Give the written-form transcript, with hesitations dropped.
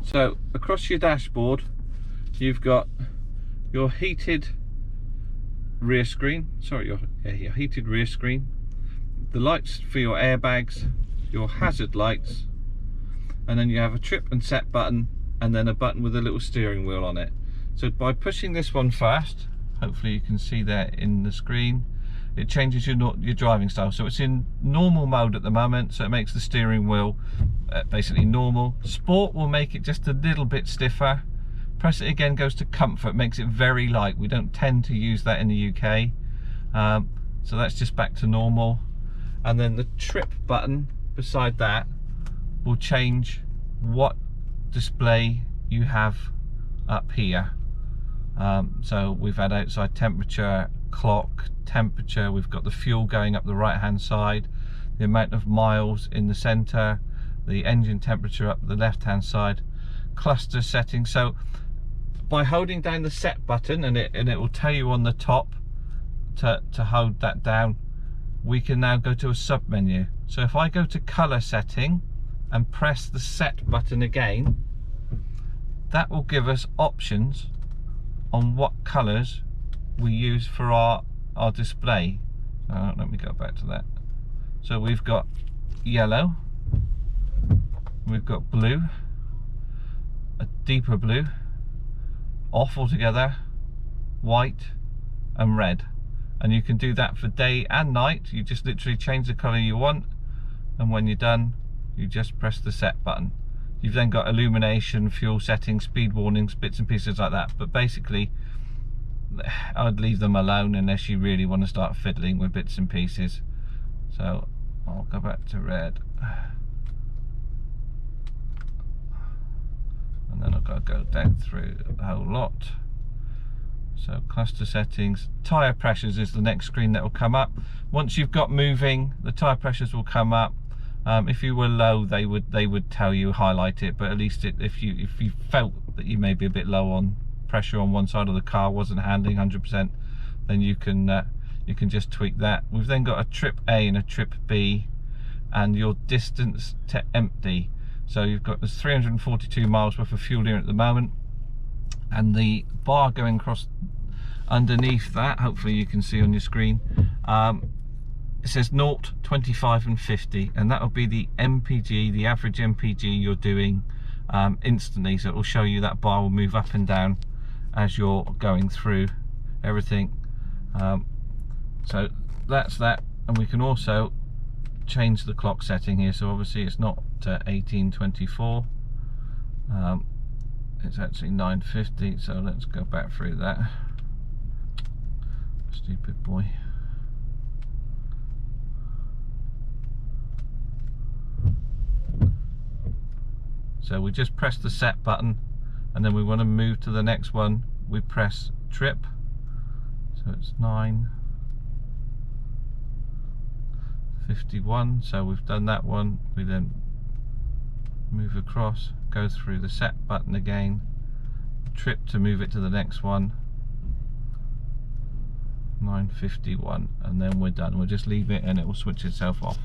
So across your dashboard you've got your heated rear screen, your heated rear screen, the lights for your airbags, your hazard lights, and then you have a trip and set button, and then a button with a little steering wheel on it. So by pushing this one first, hopefully you can see there in the screen, it changes your driving style. So it's in normal mode at the moment, so it makes the steering wheel basically normal. Sport will make it just a little bit stiffer. Press it again, goes to comfort, makes it very light. We don't tend to use that in the UK, so that's just back to normal. And then the trip button beside that will change what display you have up here. So we've had outside temperature, clock, temperature, we've got the fuel going up the right hand side, the amount of miles in the center, the engine temperature up the left hand side, cluster settings. So by holding down the set button, and it will tell you on the top to hold that down, we can now go to a sub menu. So if I go to color setting and press the set button again, that will give us options on what colors we use for our display. Let me go back to that. So we've got yellow, we've got blue, a deeper blue, off altogether, white and red. And you can do that for day and night. You just literally change the color you want, and when you're done you just press the set button. You've then got illumination, fuel settings, speed warnings, bits and pieces like that, but basically I'd leave them alone unless you really want to start fiddling with bits and pieces. So I'll go back to red, and then I've got to go down through the whole lot. So cluster settings, tyre pressures is the next screen that will come up. Once you've got moving, the tyre pressures will come up. If you were low, they would tell you, highlight it, but at least if you felt that you may be a bit low on pressure on one side of the car, wasn't handling 100%, then you can just tweak that. We've then got a trip A and a trip B, and your distance to empty. So you've got, there's 342 miles worth of fuel here at the moment, and the bar going across underneath that, hopefully you can see on your screen, it says 0, 25 and 50, and that will be the MPG, the average MPG you're doing instantly. So it will show you that bar will move up and down as you're going through everything. So that's that, and we can also change the clock setting here. So obviously it's not 1824, it's actually 9:50. So let's go back through that. Stupid boy. So we just press the set button, and then we want to move to the next one, we press trip. So it's 9:51. So we've done that one. We then move across, go through the set button again, trip to move it to the next one, 9:51, and then we're done. We'll just leave it and it will switch itself off.